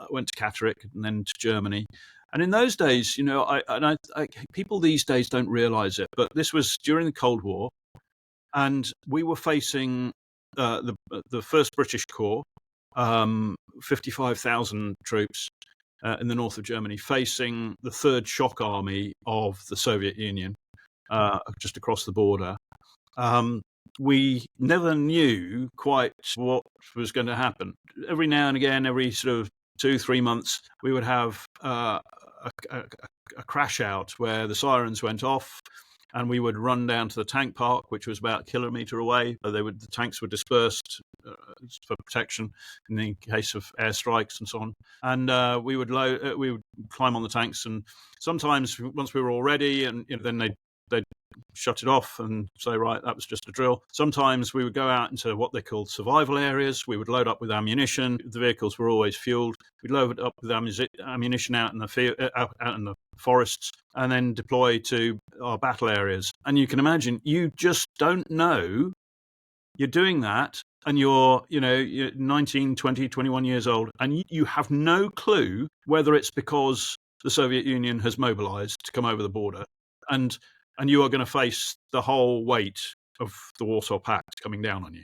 went to Catterick and then to Germany. And in those days, people these days don't realize it, but this was during the Cold War, and we were facing the first British Corps, 55,000 troops in the north of Germany, facing the Third Shock Army of the Soviet Union, just across the border. We never knew quite what was going to happen. Every now and again, every sort of 2-3 months, we would have a crash out where the sirens went off, and we would run down to the tank park, which was about a kilometre away. The tanks were dispersed for protection in the case of airstrikes and so on. And we would climb on the tanks, and sometimes once we were all ready, and then they'd shut it off and say, right, that was just a drill. Sometimes we would go out into what they called survival areas. We would load up with ammunition. The vehicles were always fueled. We'd load up with ammunition out in the field, out in the forests, and then deploy to our battle areas. And you can imagine, you just don't know you're doing that, and you're 19, 20, 21 years old, and you have no clue whether it's because the Soviet Union has mobilized to come over the border, and you are going to face the whole weight of the Warsaw Pact coming down on you.